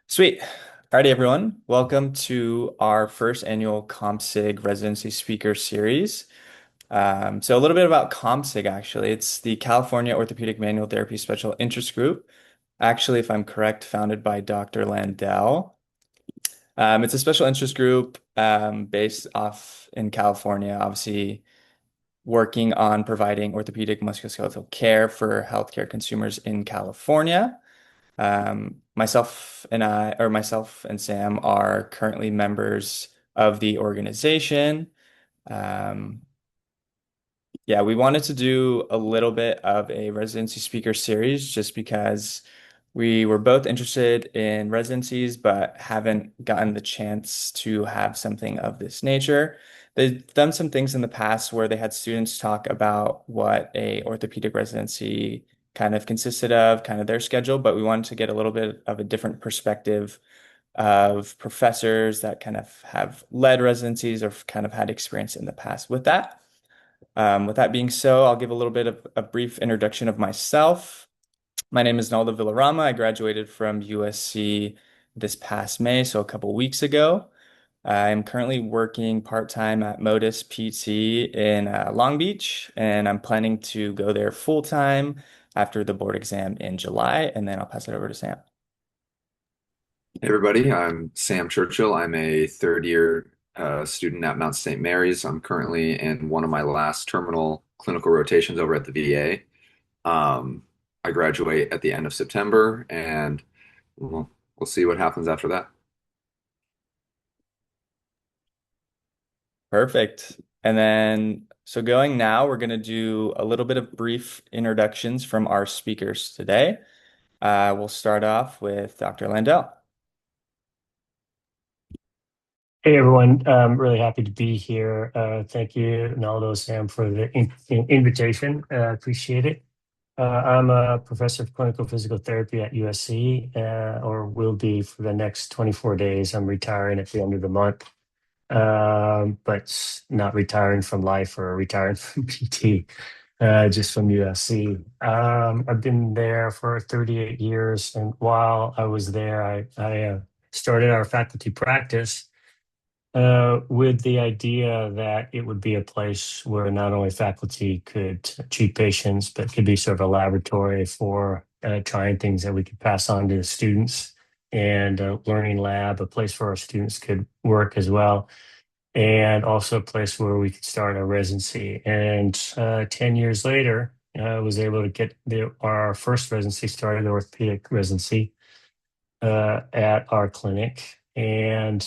Sweet. Alrighty, everyone. Welcome to our first annual COMPSTIG Residency Speaker Series. So a little bit about COMPSTIG, actually. It's the California Orthopedic Manual Therapy Special Interest Group. Actually, if I'm correct, founded by Dr. Landell. It's a special interest group based off in California, obviously working on providing orthopedic musculoskeletal care for healthcare consumers in California. Myself and Sam are currently members of the organization. Um, yeah, we wanted to do a little bit of a residency speaker series just because we were both interested in residencies, but haven't gotten the chance to have something of this nature. They've done some things in the past where they had students talk about what a orthopedic residency kind of consisted of, kind of their schedule, but we wanted to get a little bit of a different perspective of professors that kind of have led residencies or kind of had experience in the past with that. With that being so, I'll give a little bit of a brief introduction of myself. My name is Naldo Villarama. I graduated from USC this past May, so a couple weeks ago. I'm currently working part-time at Modus PT in Long Beach, and I'm planning to go there full-time after the board exam in July, and then I'll pass it over to Sam. Hey everybody, I'm Sam Churchill. I'm a third year student at Mount St. Mary's. I'm currently in one of my last terminal clinical rotations over at the VA. I graduate at the end of September, and we'll see what happens after that. Perfect. And then, so going now, we're going to do a little bit of brief introductions from our speakers today. We'll start off with Dr. Landell. Hey everyone, I'm really happy to be here. Thank you, Naldo, Sam, for the invitation. Appreciate it. I'm a professor of clinical physical therapy at USC, or will be for the next 24 days. I'm retiring at the end of the month, but not retiring from life or retiring from PT, just from USC. I've been there for 38 years, and while I was there, I started our faculty practice with the idea that it would be a place where not only faculty could treat patients, but could be sort of a laboratory for trying things that we could pass on to the students, and a learning lab, a place where our students could work as well, and also a place where we could start our residency. And 10 years later, I was able to get our first residency started, the orthopedic residency, at our clinic. And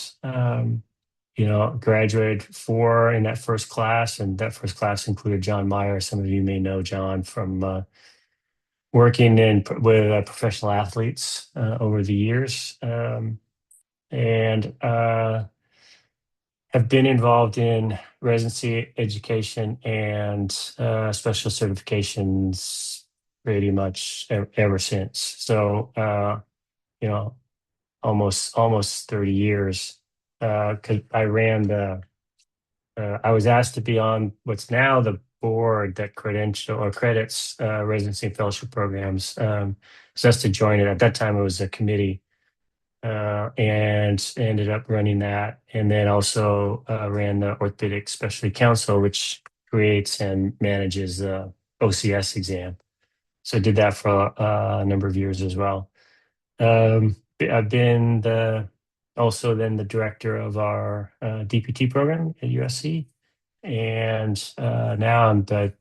graduated four in that first class, and that first class included John Meyer. Some of you may know John from working with professional athletes over the years, and have been involved in residency education and special certifications pretty much ever since. So, you know, almost 30 years. Because I was asked to be on what's now the board that credits residency and fellowship programs. So that's to join it. At that time, it was a committee, and ended up running that. And then also ran the Orthopedic Specialty Council, which creates and manages the OCS exam. So I did that for a number of years as well. I've been also then the director of our DPT program at USC, and now I'm the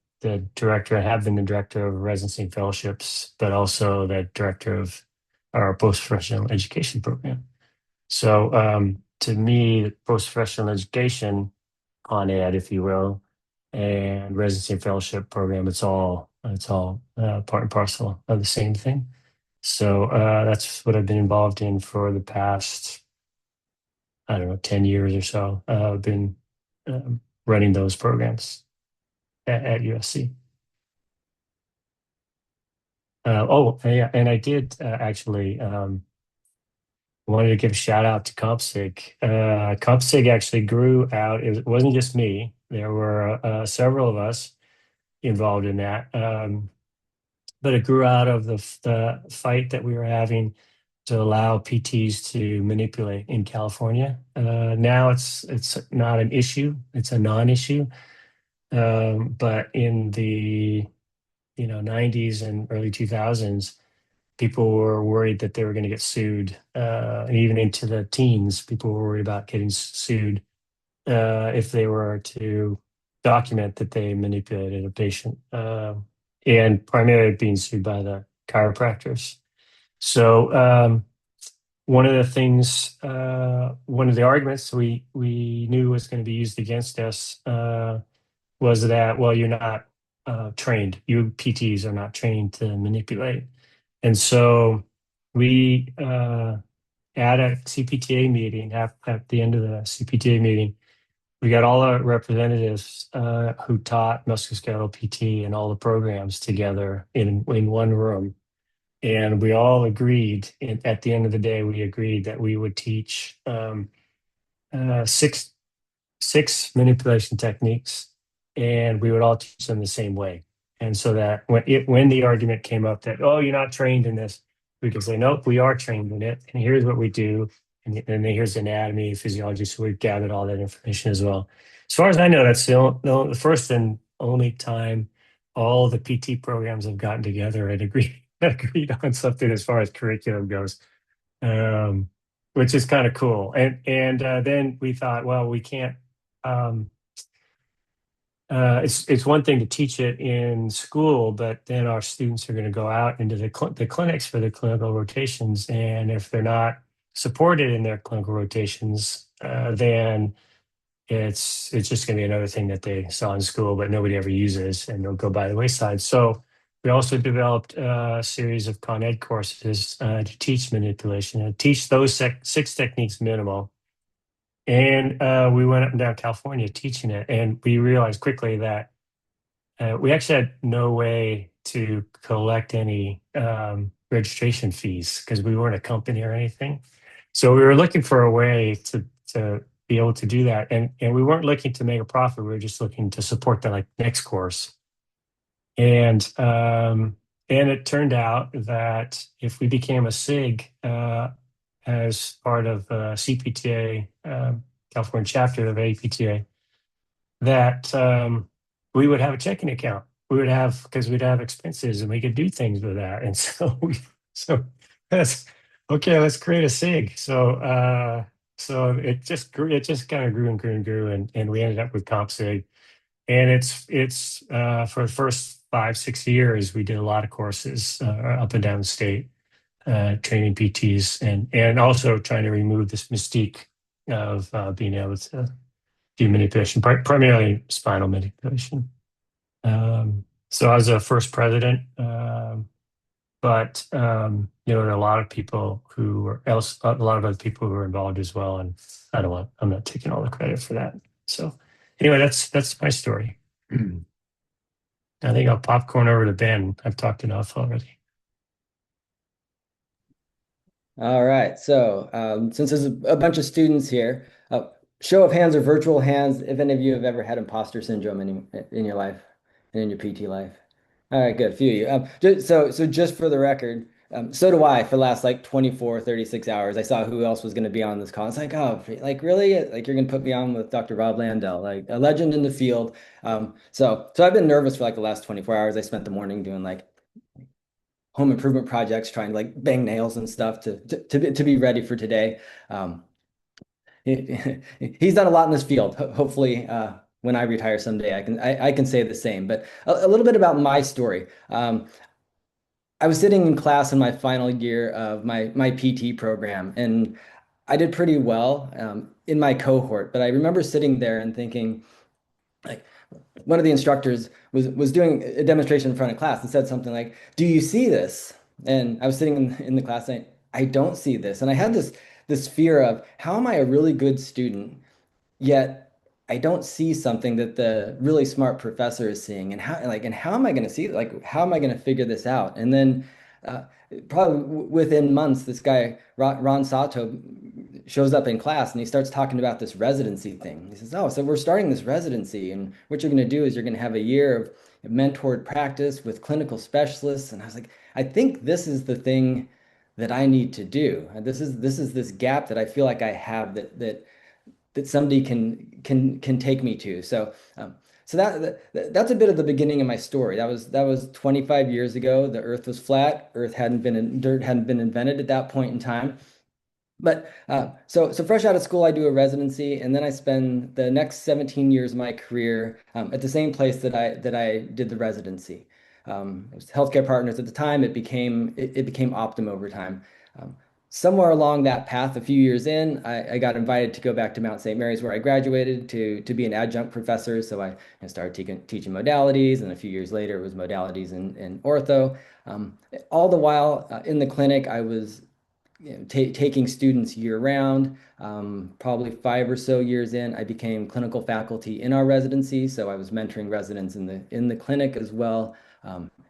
director. I have been the director of residency and fellowships, but also the director of our post-professional education program. So to me, post-professional education, on ed, if you will, and residency and fellowship program, it's all part and parcel of the same thing. So that's what I've been involved in for the past, I don't know, 10 years or so. I've been running those programs at USC. Yeah, and I did actually wanted to give a shout out to COMPSTIG. COMPSTIG actually grew out. It wasn't just me. There were several of us involved in that. But it grew out of the fight that we were having to allow PTs to manipulate in California. Now it's not an issue; it's a non-issue. But in the 90s and early 2000s, people were worried that they were going to get sued, and even into the teens, people were worried about getting sued if they were to document that they manipulated a patient, and primarily being sued by the chiropractors. So one of the arguments we knew was going to be used against us was that, well, you're not trained. You PTs are not trained to manipulate. And so we, at a CPTA meeting, at the end of the CPTA meeting, we got all our representatives who taught musculoskeletal PT and all the programs together in one room. And we all agreed, at the end of the day, we agreed that we would teach six manipulation techniques, and we would all teach them the same way. And so that when the argument came up that, oh, you're not trained in this, we could say, nope, we are trained in it, and here's what we do, and then here's anatomy, physiology. So we've gathered all that information as well. As far as I know, that's the first and only time all the PT programs have gotten together and agreed on something as far as curriculum goes. Which is kind of cool. And then we thought, well, we can't. Um, it's one thing to teach it in school, but then our students are going to go out into the clinics for the clinical rotations, and if they're not supported in their clinical rotations, then it's just going to be another thing that they saw in school, but nobody ever uses, and they'll go by the wayside. So we also developed a series of Con Ed courses to teach manipulation and teach those six techniques minimal. And we went up and down California teaching it. And we realized quickly that we actually had no way to collect any registration fees because we weren't a company or anything. So we were looking for a way to be able to do that. And we weren't looking to make a profit. We were just looking to support the next course. And it turned out that if we became a SIG as part of CPTA, California chapter of APTA, that we would have a checking account. We would have, because we'd have expenses and we could do things with that. And so that's okay. Let's create a SIG. So it just grew. It just kind of grew and grew and grew, and we ended up with COMPSTIG. And it's for the first 5-6 years, we did a lot of courses up and down the state, training PTs and also trying to remove this mystique of being able to do manipulation, primarily spinal manipulation. So I was a first president, but there are a lot of people who were a lot of other people who were involved as well, and I'm not taking all the credit for that. So anyway, that's my story. I think I'll popcorn over to Ben. I've talked enough already. All right. So since there's a bunch of students here, show of hands or virtual hands, if any of you have ever had imposter syndrome in your life and in your PT life. All right, good. A few of you. So just for the record, so do I for the last like 24, 36 hours. I saw who else was going to be on this call. It's like, oh, like really? Like you're going to put me on with Dr. Rob Landell, like a legend in the field. So I've been nervous for like the last 24 hours. I spent the morning doing like home improvement projects, trying to like bang nails and stuff to be ready for today. He's done a lot in this field. Hopefully, when I retire someday, I can say the same. But a little bit about my story. I was sitting in class in my final year of my PT program, and I did pretty well in my cohort. But I remember sitting there and thinking, like, one of the instructors was doing a demonstration in front of class and said something like, "Do you see this?" And I was sitting in the class saying, "I don't see this." And I had this fear of, how am I a really good student, yet I don't see something that the really smart professor is seeing, and how am I going to see it? Like, how am I going to figure this out? And then uh, probably within months, this guy Ron Sato shows up in class and he starts talking about this residency thing. He says, "Oh, so we're starting this residency, and what you're going to do is you're going to have a year of mentored practice with clinical specialists." And I was like, I think this is the thing that I need to do. And this is this gap that I feel like I have that somebody can take me to. So that's a bit of the beginning of my story. That was 25 years ago. The Earth was flat. Dirt hadn't been invented at that point in time. But so fresh out of school, I do a residency, and then I spend the next 17 years of my career at the same place that I did the residency. It was Healthcare Partners at the time. It became Optum over time. Um, Somewhere along that path, a few years in, I got invited to go back to Mount St. Mary's where I graduated to be an adjunct professor. So I started teaching modalities, and a few years later, it was modalities in ortho. All the while in the clinic, I was taking students year round. Probably 5 or so years in, I became clinical faculty in our residency, so I was mentoring residents in the clinic as well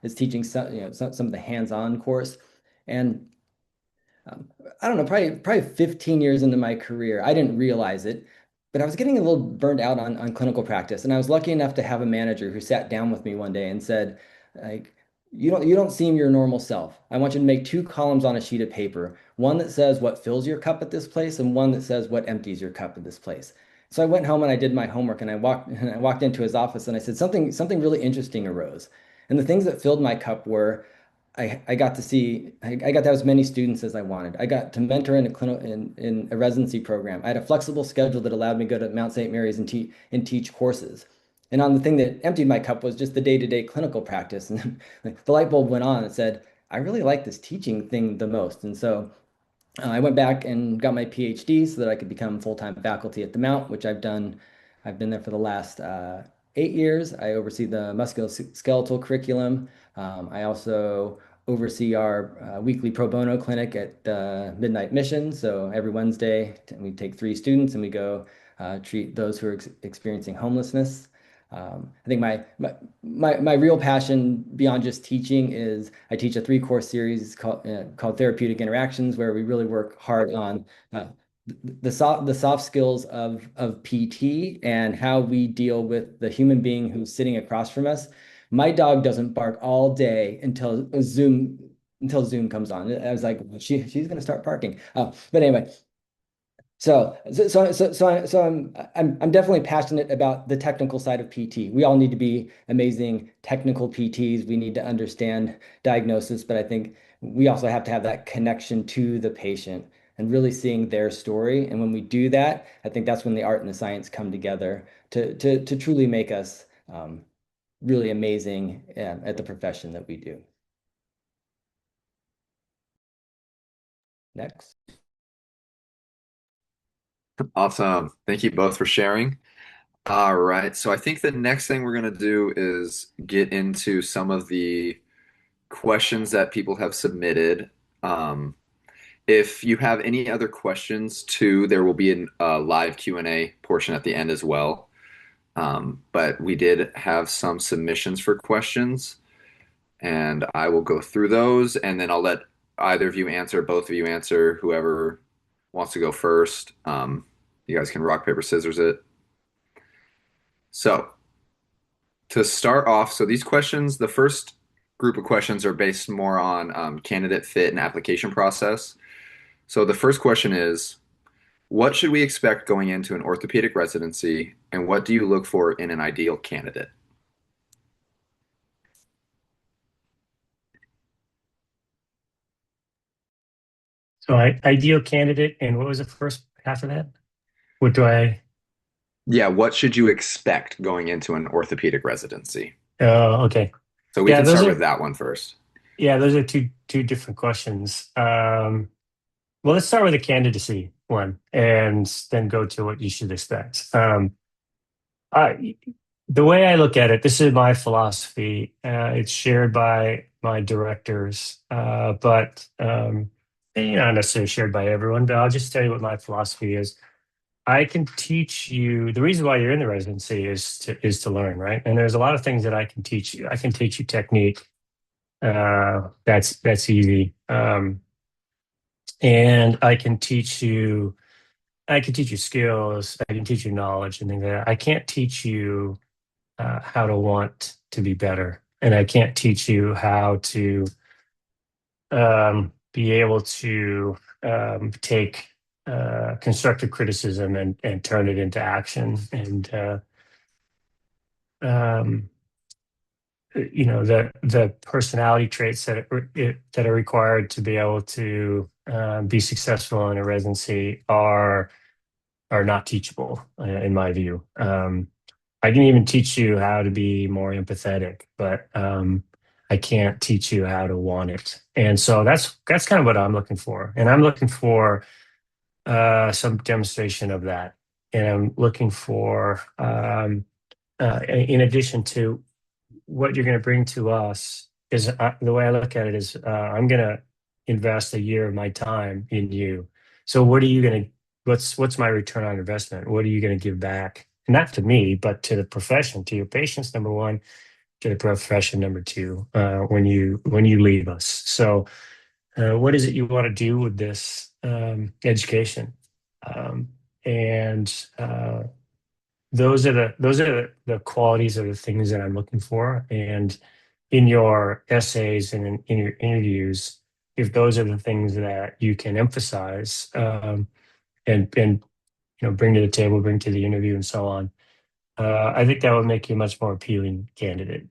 as teaching some of the hands-on course. And I don't know, probably 15 years into my career, I didn't realize it, but I was getting a little burned out on clinical practice. And I was lucky enough to have a manager who sat down with me one day and said, like, you don't seem your normal self. I want you to make two columns on a sheet of paper, one that says what fills your cup at this place and one that says what empties your cup at this place. So I went home and I did my homework and I walked into his office and I said something really interesting arose. And the things that filled my cup were I got to see I got to have as many students as I wanted. I got to mentor in a in a residency program. I had a flexible schedule that allowed me to go to Mount St. Mary's and teach courses. And on the thing that emptied my cup was just the day-to-day clinical practice. And the light bulb went on and said, I really like this teaching thing the most. And so I went back and got my PhD so that I could become full-time faculty at the Mount, which I've done. I've been there for the last 8 years. I oversee the musculoskeletal curriculum. I also oversee our weekly pro bono clinic at Midnight Mission. So every Wednesday, we take 3 students and we go treat those who are experiencing homelessness. I think my real passion beyond just teaching is I teach a 3-course series called Therapeutic Interactions, where we really work hard on the soft skills of PT and how we deal with the human being who's sitting across from us. My dog doesn't bark all day until Zoom comes on. I was like, she's gonna start barking. But anyway, I'm definitely passionate about the technical side of PT. We all need to be amazing technical PTs. We need to understand diagnosis, but I think we also have to have that connection to the patient and really seeing their story. And when we do that, I think that's when the art and the science come together to truly make us really amazing at the profession that we do. Next. Awesome. Thank you both for sharing. All right. So I think the next thing we're going to do is get into some of the questions that people have submitted. Um, if you have any other questions too, there will be a live Q&A portion at the end as well. But we did have some submissions for questions, and I will go through those, and then I'll let either of you answer, both of you answer, whoever wants to go first. You guys can rock, paper, scissors it. So to start off, so these questions, the first group of questions are based more on candidate fit and application process. So the first question is, what should we expect going into an orthopedic residency, and what do you look for in an ideal candidate? So ideal candidate, and what was the first half of that? What do I? Yeah, what should you expect going into an orthopedic residency? Oh, okay. So we Yeah, can those start are with that one first. those are two different questions. Well, let's start with the candidacy one, and then go to what you should expect. I, the way I look at it, this is my philosophy. It's shared by my directors, but not necessarily shared by everyone. But I'll just tell you what my philosophy is. I can teach you. The reason why you're in the residency is to learn, right? And there's a lot of things that I can teach you. I can teach you technique. That's easy. And I can teach you skills. I can teach you knowledge and things like that. I can't teach you how to want to be better, and I can't teach you how to be able to take constructive criticism and turn it into action. And um, the personality traits that are required to be able to be successful in a residency are not teachable, in my view. I can even teach you how to be more empathetic, but I can't teach you how to want it. And so that's kind of what I'm looking for. And I'm looking for some demonstration of that. And I'm looking for, in addition to what you're going to bring to us, is the way I look at it is I'm going to invest a year of my time in you. So what are you going to, what's my return on investment? What are you going to give back? Not to me, but to the profession, to your patients, number one, to the profession, number two, when you leave us. So what is it you want to do with this education? Um, and those are the qualities of the things that I'm looking for. And in your essays and in your interviews, if those are the things that you can emphasize and bring to the table, bring to the interview, and so on, I think that would make you a much more appealing candidate.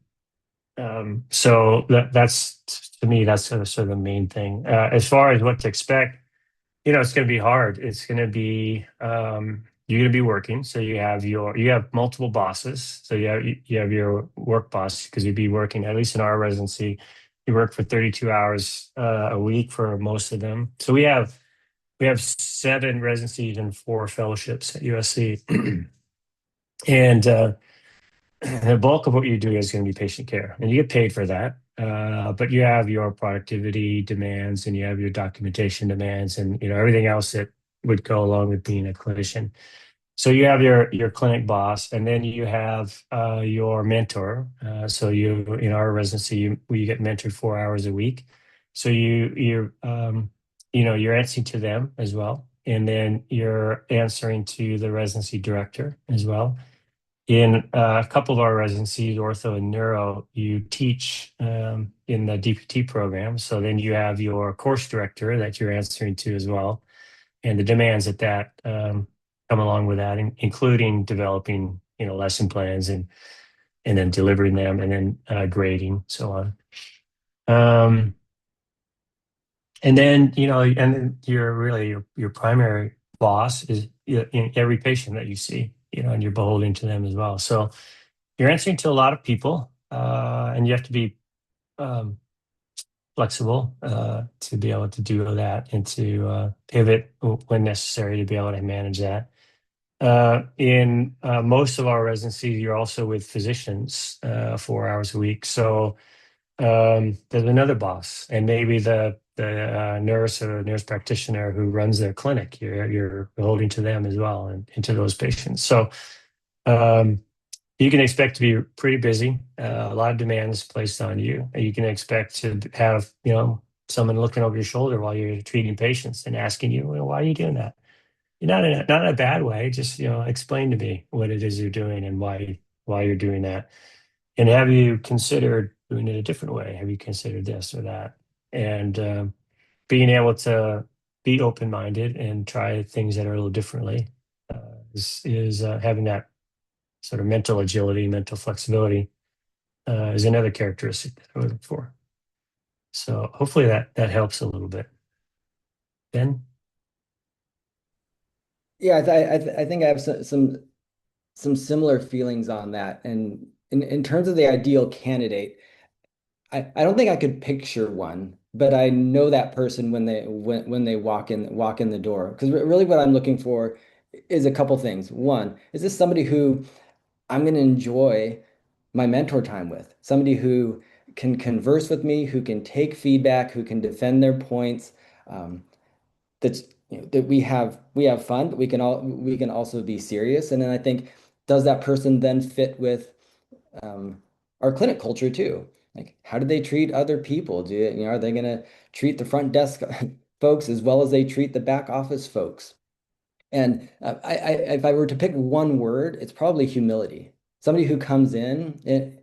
So that's to me, that's sort of the main thing. As far as what to expect, it's going to be hard. It's going to be you're going to be working, so you have multiple bosses. So you have your work boss because you'd be working, at least in our residency, you work for 32 hours a week for most of them. So we have 7 residencies and 4 fellowships at USC, and the bulk of what you do is going to be patient care, and you get paid for that. But you have your productivity demands, and you have your documentation demands, and everything else that would go along with being a clinician. So you have your clinic boss, and then you have your mentor. So you in our residency, you get mentored 4 hours a week. So you're answering to them as well, and then you're answering to the residency director as well. In a couple of our residencies, ortho and neuro, you teach in the DPT program. So then you have your course director that you're answering to as well, and the demands that come along with that, including developing lesson plans and then delivering them and then grading, so on. Um, and then your primary boss is in every patient that you see, and you're beholden to them as well. So you're answering to a lot of people, and you have to be um, flexible to be able to do that and to pivot when necessary to be able to manage that. In most of our residencies, you're also with physicians 4 hours a week. So there's another boss, and maybe the nurse or nurse practitioner who runs their clinic. You're beholden to them as well, and to those patients. So um, you can expect to be pretty busy. A lot of demands placed on you. You can expect to have someone looking over your shoulder while you're treating patients and asking you, well, why are you doing that? Not in a bad way. Just explain to me what it is you're doing and why you're doing that. And have you considered doing it a different way? Have you considered this or that? And being able to be open-minded and try things that are a little differently is having that sort of mental agility, mental flexibility is another characteristic that I would look for. So hopefully that helps a little bit. Ben? Yeah, I think I have some similar feelings on that. And in terms of the ideal candidate, I don't think I could picture one, but I know that person when they walk in the door. Because really what I'm looking for is a couple things. One, is this somebody who I'm going to enjoy my mentor time with? Somebody who can converse with me, who can take feedback, who can defend their points. Um, that's that we have fun, but we can also be serious. And then I think, does that person then fit with um, our clinic culture too? Like, how do they treat other people? Are they going to treat the front desk folks as well as they treat the back office folks? And if I were to pick one word, it's probably humility. Somebody who comes in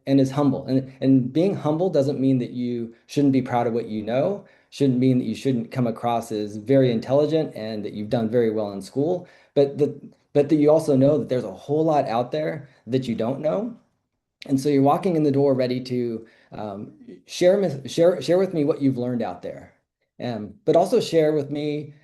and is humble. And being humble doesn't mean that you shouldn't be proud of what you know, shouldn't mean that you shouldn't come across as very intelligent and that you've done very well in school, but that you also know that there's a whole lot out there that you don't know. And so you're walking in the door ready to share with me what you've learned out there, but also share with me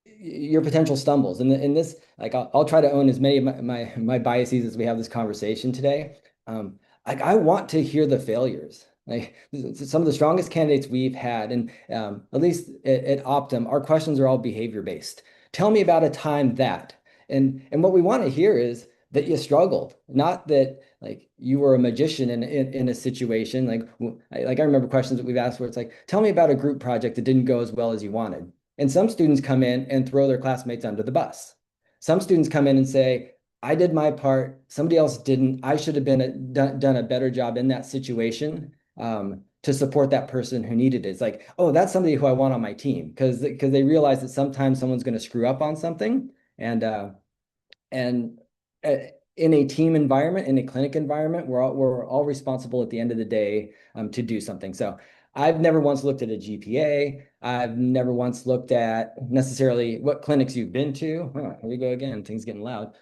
your potential stumbles. And in this, like I'll try to own as many of my biases as we have this conversation today. Like I want to hear the failures. Like some of the strongest candidates we've had, and at least at Optum, our questions are all behavior based. Tell me about a time that, and what we want to hear is that you struggled, not that like you were a magician in a situation. Like I remember questions that we've asked where it's like, tell me about a group project that didn't go as well as you wanted. And some students come in and throw their classmates under the bus. Some students come in and say, I did my part, somebody else didn't. I should have done a better job in that situation to support that person who needed it. It's like, oh, that's somebody who I want on my team because they realize that sometimes someone's going to screw up on something. And uh, in a team environment, in a clinic environment, we're all responsible at the end of the day to do something. So I've never once looked at a GPA. I've never once looked at necessarily what clinics you've been to. Oh, here we go again. Things getting loud.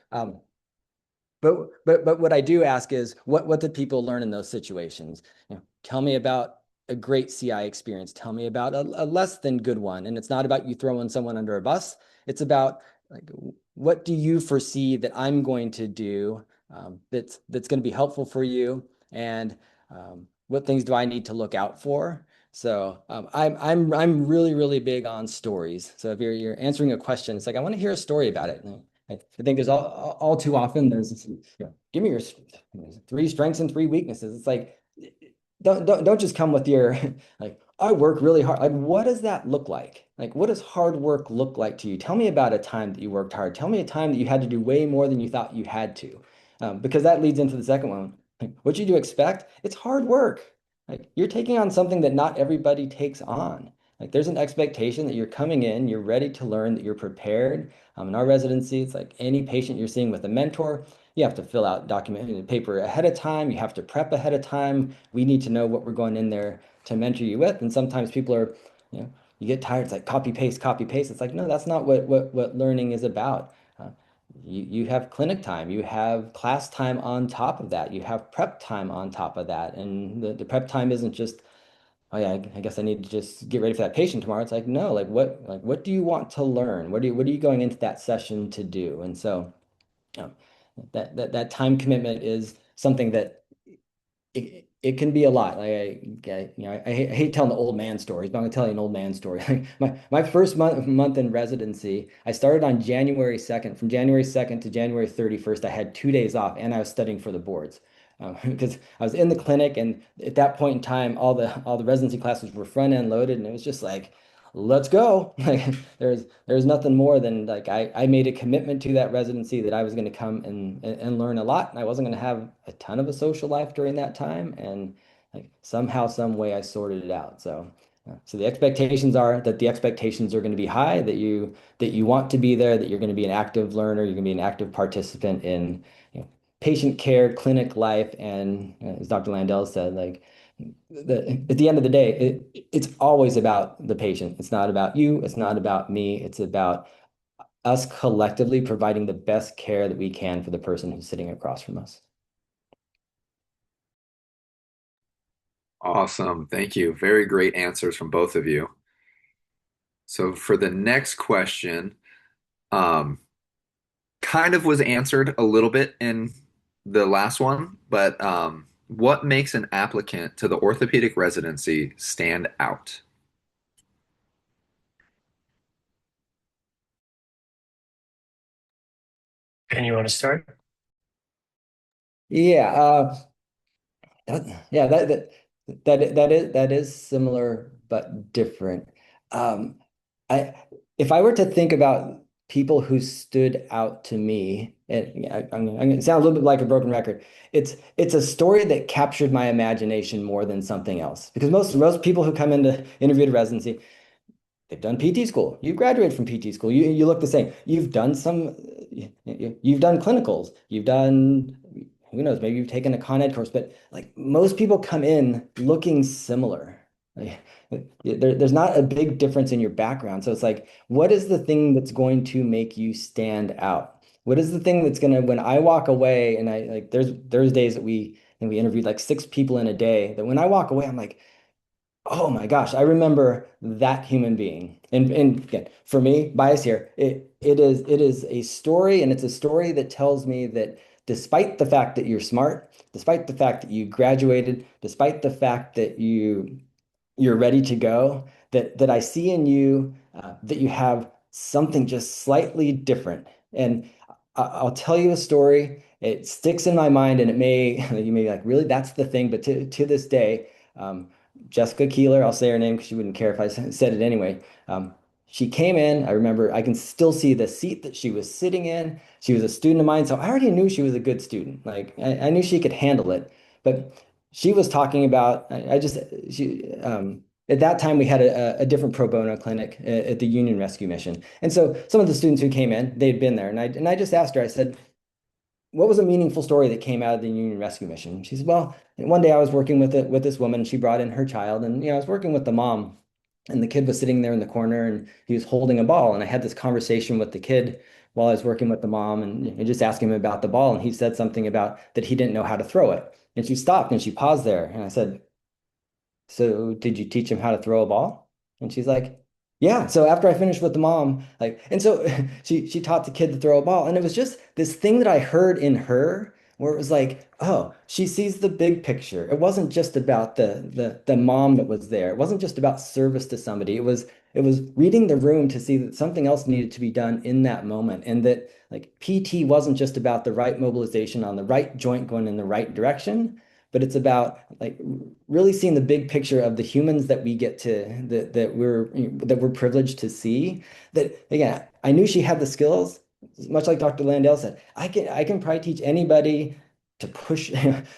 But what I do ask is what did people learn in those situations? Tell me about a great CI experience. Tell me about a less than good one. And it's not about you throwing someone under a bus. It's about like what do you foresee that I'm going to do that's going to be helpful for you, and what things do I need to look out for? So I'm really big on stories. So if you're answering a question, it's like I want to hear a story about it. I think there's all too often there's this, give me your 3 strengths and 3 weaknesses. It's like don't just come with your like I work really hard. Like what does that look like? Like what does hard work look like to you? Tell me about a time that you worked hard. Tell me a time that you had to do way more than you thought you had to, because that leads into the second one. Like, what you do expect? It's hard work. Like you're taking on something that not everybody takes on. Like there's an expectation that you're coming in, you're ready to learn, that you're prepared. In our residency, it's like any patient you're seeing with a mentor, you have to fill out document paper ahead of time. You have to prep ahead of time. We need to know what we're going in there to mentor you with. And sometimes people are, you get tired. It's like copy paste, copy paste. It's like, no, that's not what learning is about. You have clinic time, you have class time on top of that, you have prep time on top of that. And the prep time isn't just, oh yeah, I guess I need to just get ready for that patient tomorrow. It's like, no, what do you want to learn? What are you going into that session to do? And so um, that time commitment is something that it can be a lot. Like I hate telling the old man stories, but I'm gonna tell you an old man story. Like my first month in residency, I started on January 2nd. From January 2nd to January 31st, I had 2 days off, and I was studying for the boards. Because I was in the clinic, and at that point in time, all the residency classes were front end loaded, and it was just like, let's go. Like there's nothing more than like I made a commitment to that residency that I was going to come and learn a lot, and I wasn't going to have a ton of a social life during that time, and like somehow some way I sorted it out. So the expectations are that the expectations are going to be high, that you want to be there, that you're going to be an active learner, you're going to be an active participant in patient care, clinic life, and as Dr. Landell said, like at the end of the day, it's always about the patient. It's not about you. It's not about me. It's about us collectively providing the best care that we can for the person who's sitting across from us. Awesome. Thank you. Very great answers from both of you. So for the next question, um, kind of was answered a little bit in the last one, but what makes an applicant to the orthopedic residency stand out? And you want to start? Yeah, yeah, that is similar but different. Um, I if I were to think about people who stood out to me, and yeah, I'm going to sound a little bit like a broken record. It's a story that captured my imagination more than something else. Because most people who come into interview to residency, they've done PT school. You graduated from PT school. You look the same. You've done clinicals. You've done, who knows, maybe you've taken a con ed course, but like most people come in looking similar. Like, there's not a big difference in your background. So it's like, what is the thing that's going to make you stand out? What is the thing that's gonna, when I walk away, and I like, there's days that we interviewed like 6 people in a day, that when I walk away, I'm like, oh my gosh, I remember that human being. And again, for me, bias here, it is a story, and it's a story that tells me that despite the fact that you're smart, despite the fact that you graduated, despite the fact that you're ready to go, that I see in you that you have something just slightly different. And I'll tell you a story. It sticks in my mind, and it may you may be like, really, that's the thing. But to this day, um, Jessica Keeler, I'll say her name because she wouldn't care if I said it anyway. She came in. I remember I can still see the seat that she was sitting in. She was a student of mine, so I already knew she was a good student. Like I knew she could handle it. But she was talking about, I just she at that time we had a different pro bono clinic at the Union Rescue Mission. And so some of the students who came in, they'd been there, and I just asked her, I said, what was a meaningful story that came out of the Union Rescue Mission? She said, well, one day I was working with this woman, and she brought in her child, and I was working with the mom, and the kid was sitting there in the corner, and he was holding a ball, and I had this conversation with the kid while I was working with the mom, and just asking him about the ball, and he said something about that he didn't know how to throw it. And she stopped and she paused there, and I said, so did you teach him how to throw a ball? And she's like, yeah. So after I finished with the mom, like, and so she taught the kid to throw a ball. And it was just this thing that I heard in her where it was like, oh, she sees the big picture. It wasn't just about the mom that was there. It wasn't just about service to somebody. It was reading the room to see that something else needed to be done in that moment. And that like PT wasn't just about the right mobilization on the right joint going in the right direction, but it's about like really seeing the big picture of the humans that we get to that we're privileged to see. That again, I knew she had the skills, much like Dr. Landell said. I can probably teach anybody to push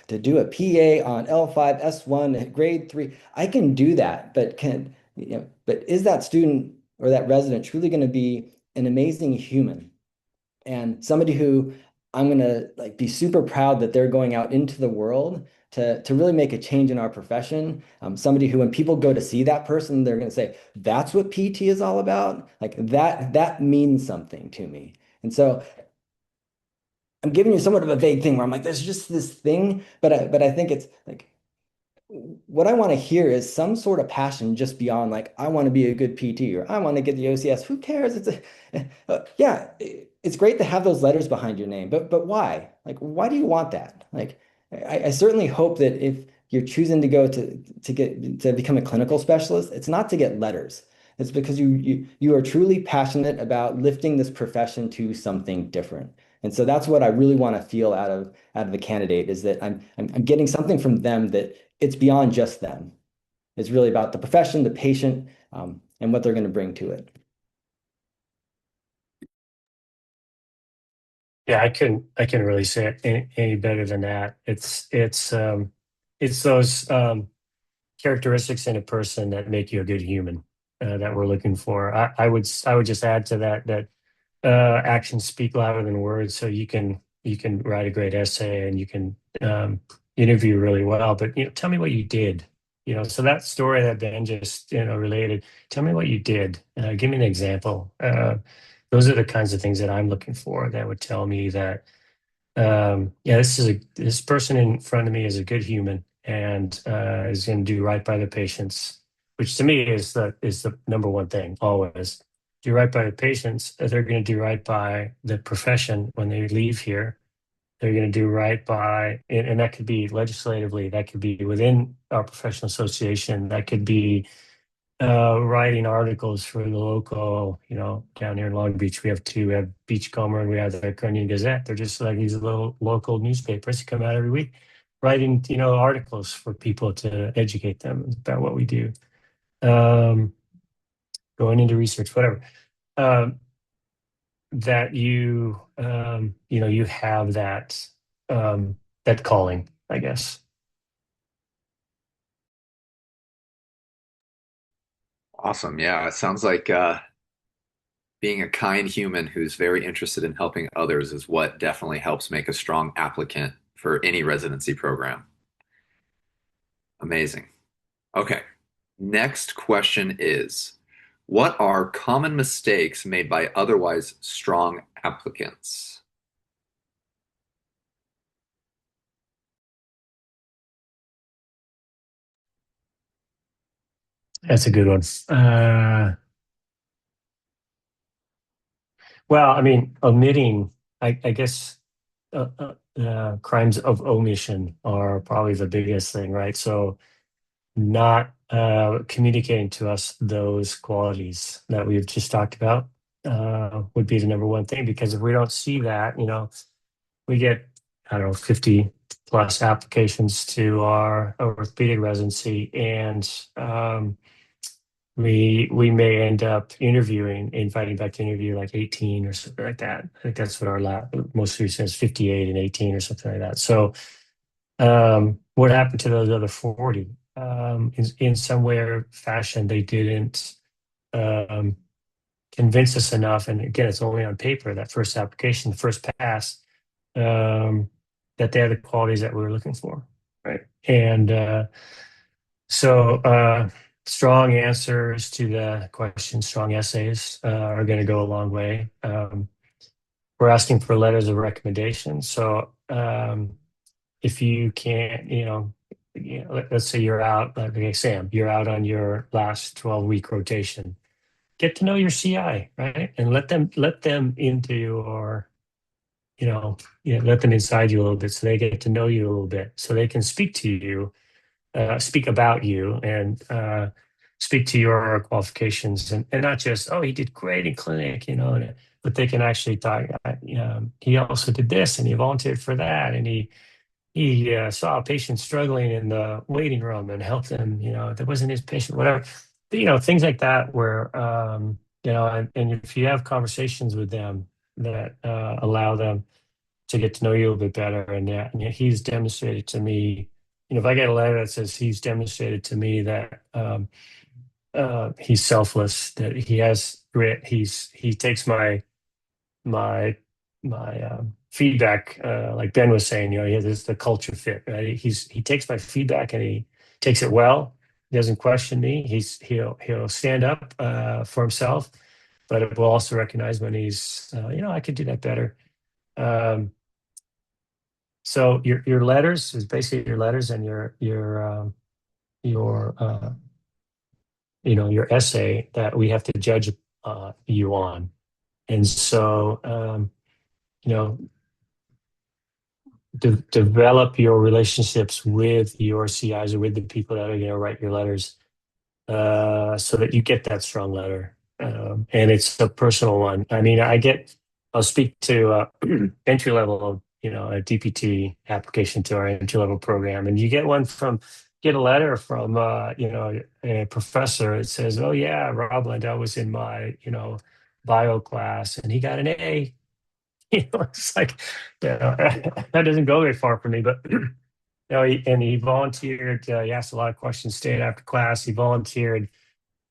to do a PA on L5 S1 grade 3. I can do that, but is that student or that resident truly going to be an amazing human? And somebody who I'm gonna like be super proud that they're going out into the world to really make a change in our profession. Somebody who, when people go to see that person, they're gonna say, "That's what PT is all about." Like that means something to me. And so I'm giving you somewhat of a vague thing where I'm like, there's just this thing, but I think it's like what I want to hear is some sort of passion just beyond like I want to be a good PT or I want to get the OCS. Who cares? Yeah, it's great to have those letters behind your name, but why? Like, why do you want that? Like, I certainly hope that if you're choosing to go to become a clinical specialist, it's not to get letters. It's because you are truly passionate about lifting this profession to something different. And so that's what I really want to feel out of the candidate is that I'm getting something from them that it's beyond just them. It's really about the profession, the patient, and what they're going to bring to it. Yeah, I couldn't really say it any better than that. It's those characteristics in a person that make you a good human that we're looking for. I would just add to that actions speak louder than words. So you can write a great essay and you can interview really well, but tell me what you did. So that story that Ben just related. Tell me what you did. Give me an example. Those are the kinds of things that I'm looking for. That would tell me that yeah, this person in front of me is a good human and is going to do right by the patients, which to me is the number one thing always. Do right by the patients. They're going to do right by the profession when they leave here. They're going to do right by, and that could be legislatively, that could be within our professional association, that could be writing articles for the local, down here in Long Beach, we have two. We have Beachcomber and we have the Iconian Gazette. They're just like these little local newspapers that come out every week, writing, articles for people to educate them about what we do, um, going into research, whatever. Um, that you have that calling, I guess. Awesome. Yeah, it sounds like being a kind human who's very interested in helping others is what definitely helps make a strong applicant for any residency program. Amazing. Okay. Next question is, what are common mistakes made by otherwise strong applicants? That's a good one. Well, I mean, omitting, I guess, crimes of omission are probably the biggest thing, right? So not communicating to us those qualities that we've just talked about would be the number one thing. Because if we don't see that, we get, I don't know, 50 plus applications to our orthopedic residency, and we may end up inviting back to interview like 18 or something like that. I think that's what our most recent is, 58 and 18 or something like that. So what happened to those other 40? In some way or fashion, they didn't um, convince us enough. And again, it's only on paper, that first application, the first pass, um, that they had the qualities that we were looking for, right? And so strong answers to the question, strong essays are going to go a long way. We're asking for letters of recommendation. So if you can't, let's say you're out, like okay, Sam, you're out on your last 12-week rotation. Get to know your CI, right? And let them into your, let them inside you a little bit so they get to know you a little bit so they can speak to you, speak about you, and speak to your qualifications, and not just, oh, he did great in clinic, but they can actually talk. He also did this, and he volunteered for that, and he saw a patient struggling in the waiting room and helped them. That wasn't his patient, whatever. Things like that, where and if you have conversations with them that allow them to get to know you a little bit better, and he's demonstrated to me, if I get a letter that says he's demonstrated to me that he's selfless, that he has grit, he takes my feedback, like Ben was saying, he has the culture fit, right? He takes my feedback and he takes it well. He doesn't question me. He'll stand up for himself, but it will also recognize when he's, I could do that better. So your letters is basically your letters, and your your essay that we have to judge you on. And so you know develop your relationships with your CIs or with the people that are going to write your letters, so that you get that strong letter. And it's a personal one. I mean, I'll speak to entry level, a DPT application to our entry level program, and you get a letter from, a professor. It says, oh yeah, Rob Landau was in my, bio class and he got an A. It's like, that doesn't go very far for me, but he volunteered. He asked a lot of questions, stayed after class. He volunteered,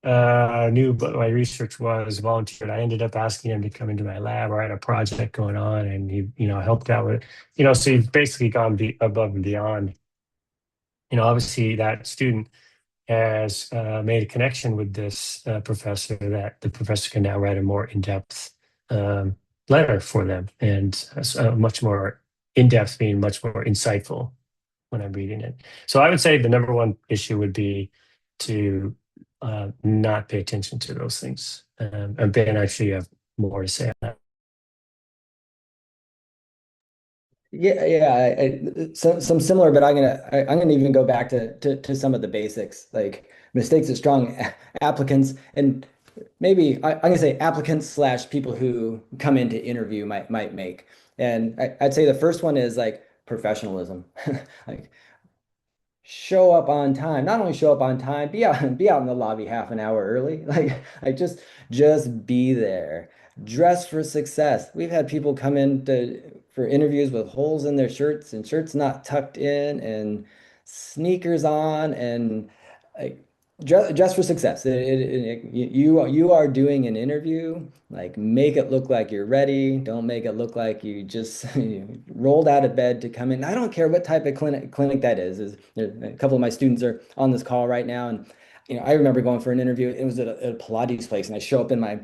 knew what my research was, volunteered. I ended up asking him to come into my lab. I had a project going on, and he, helped out with, so he's basically gone above and beyond. Obviously that student has made a connection with this professor, that the professor can now write a more in-depth letter for them, and much more in-depth, meaning much more insightful when I'm reading it. So I would say the number one issue would be to not pay attention to those things. And Ben, actually, you have more to say on that. Yeah, yeah, some similar, but I'm gonna even go back to some of the basics, like mistakes that strong applicants, and maybe I'm gonna say applicants slash people who come in to interview might make. And I'd say the first one is like professionalism. Like show up on time. Not only show up on time, be out in the lobby half an hour early. Like just be there. Dress for success. We've had people come in for interviews with holes in their shirts and shirts not tucked in and sneakers on, and like dress for success. You are doing an interview. Like make it look like you're ready. Don't make it look like you just rolled out of bed to come in. I don't care what type of clinic that is. A couple of my students are on this call right now, and I remember going for an interview. It was at a Pilates place, and I show up in my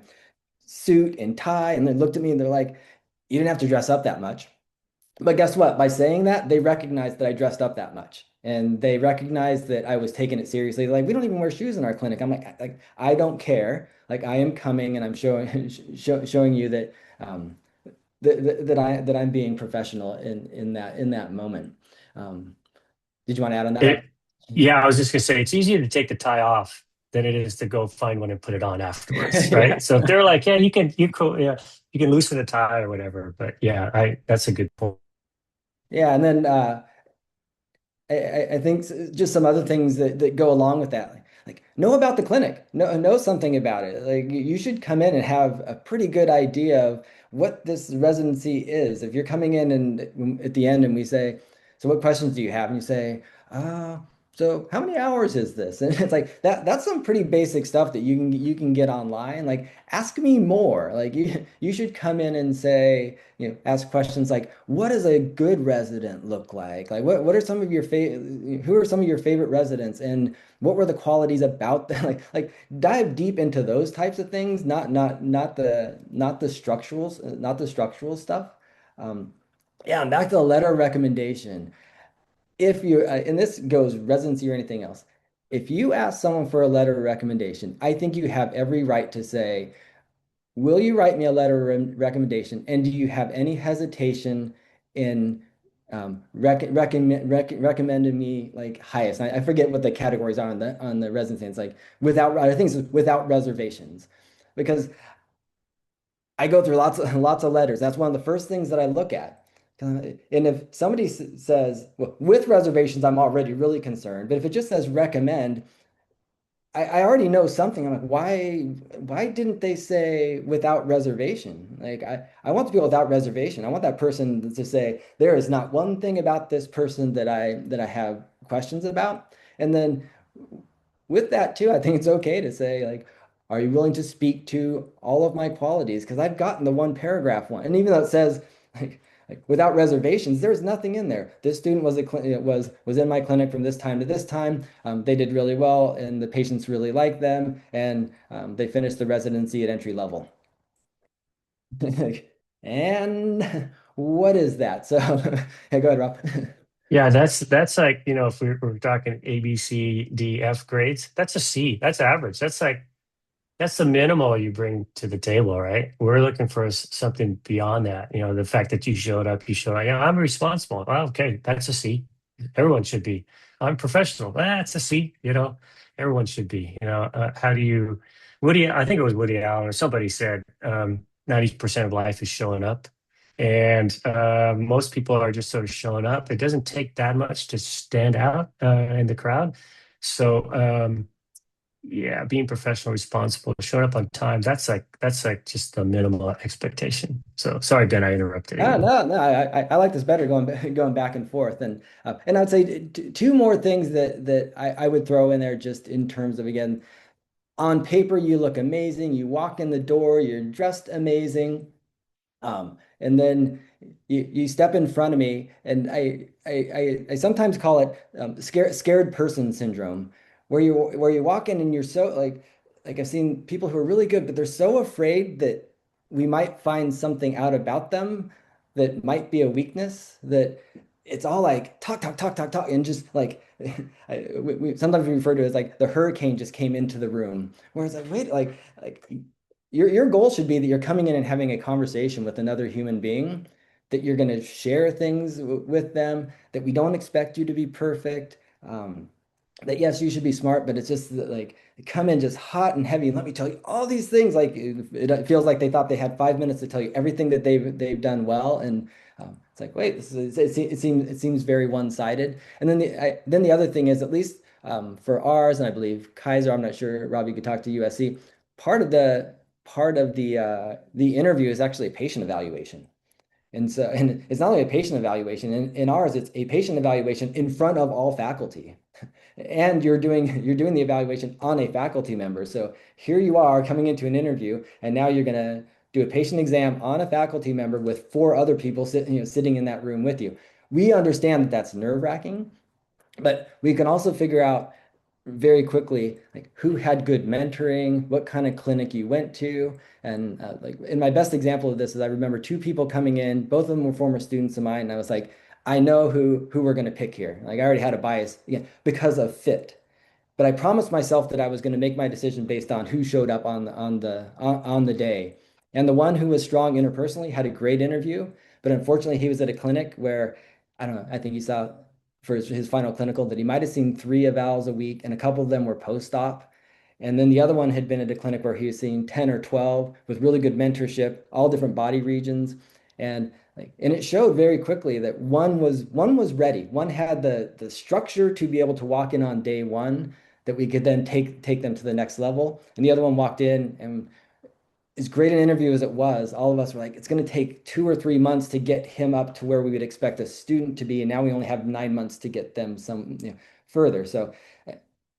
suit and tie, and they looked at me and they're like, "You didn't have to dress up that much." But guess what? By saying that, they recognized that I dressed up that much. And they recognized that I was taking it seriously. Like, we don't even wear shoes in our clinic. I'm like I don't care. Like, I am coming and I'm showing showing you that that I'm being professional in that moment. Um, did you want to add on that, Rob? It, yeah, I was just gonna say it's easier to take the tie off than it is to go find one and put it on afterwards, Yeah. right? So if they're like, yeah, yeah, you can loosen the tie or whatever. But yeah, I that's a good point. Yeah, and then I think just some other things that go along with that. Like know about the clinic, know something about it. Like you should come in and have a pretty good idea of what this residency is. If you're coming in and at the end and we say, so what questions do you have? And you say, uh, so how many hours is this? And it's like that's some pretty basic stuff that you can get online. Like ask me more. Like you should come in and say, ask questions like, what does a good resident look like? Like, what are some of your who are some of your favorite residents, and what were the qualities about them? Like, dive deep into those types of things, not the structural stuff. Yeah, and back to the letter of recommendation. If you, and this goes residency or anything else, if you ask someone for a letter of recommendation, I think you have every right to say, will you write me a letter of recommendation? And do you have any hesitation in recommending me like highest? I forget what the categories are on the residency. It's like without, I think it's without reservations, because I go through lots of letters. That's one of the first things that I look at. And if somebody says, well, with reservations, I'm already really concerned. But if it just says recommend, I already know something. I'm like, why didn't they say without reservation? Like I want to be without reservation. I want that person to say, there is not one thing about this person that I have questions about. And then with that too, I think it's okay to say like, are you willing to speak to all of my qualities? Because I've gotten the one paragraph one, and even though it says like without reservations, there's nothing in there. This student was in my clinic from this time to this time. They did really well, and the patients really liked them, and they finished the residency at entry level. And what is that? So, yeah, go ahead, Rob. Yeah, that's like, if we're talking A, B, C, D, F grades, that's a C. That's average. That's the minimal you bring to the table, right? We're looking for something beyond that. The fact that you showed up. Yeah, I'm responsible. Well, okay, that's a C. Everyone should be. I'm professional. That's a C. Everyone should be. How do you, I think it was Woody Allen or somebody said 90% of life is showing up. And most people are just sort of showing up. It doesn't take that much to stand out in the crowd. So, yeah, being professional, responsible, showing up on time. That's like just the minimal expectation. So sorry, Ben, I interrupted Ah, again. no, no, I like this better going back and forth, and I'd say two more things that I would throw in there just in terms of, again, on paper you look amazing, you walk in the door, you're dressed amazing, and then you step in front of me, and I sometimes call it scared person syndrome, where you walk in and you're so like I've seen people who are really good, but they're so afraid that we might find something out about them that might be a weakness, that it's all like talk, talk, talk, talk, talk, and just like sometimes we refer to it as like the hurricane just came into the room, where it's like, wait, like your goal should be that you're coming in and having a conversation with another human being, that you're going to share things with them, that we don't expect you to be perfect. That yes, you should be smart, but it's just that, like, come in just hot and heavy and let me tell you all these things. Like it feels like they thought they had 5 minutes to tell you everything that they've done well, and it's like, wait, it seems very one-sided. And then the other thing is, at least for ours, and I believe Kaiser, I'm not sure, Rob, you could talk to USC. Part of the interview is actually a patient evaluation. And it's not only a patient evaluation, in ours, it's a patient evaluation in front of all faculty. And you're doing the evaluation on a faculty member. So here you are coming into an interview, and now you're gonna do a patient exam on a faculty member with four other people sitting in that room with you. We understand that that's nerve-wracking, but we can also figure out, very quickly like who had good mentoring, what kind of clinic you went to. And like in my best example of this is I remember two people coming in, both of them were former students of mine, and I was like, I know who we're going to pick here. Like I already had a bias, again, because of fit. But I promised myself that I was going to make my decision based on who showed up on the day. And the one who was strong interpersonally had a great interview, but unfortunately he was at a clinic where I don't know, I think he saw for his final clinical that he might have seen 3 evals a week, and a couple of them were post-op. And then the other one had been at a clinic where he was seeing 10 or 12 with really good mentorship, all different body regions. And and it showed very quickly that one was ready. One had the structure to be able to walk in on day one, that we could then take them to the next level. And the other one walked in, and as great an interview as it was, all of us were like, it's going to take 2 or 3 months to get him up to where we would expect a student to be. And now we only have 9 months to get them further. So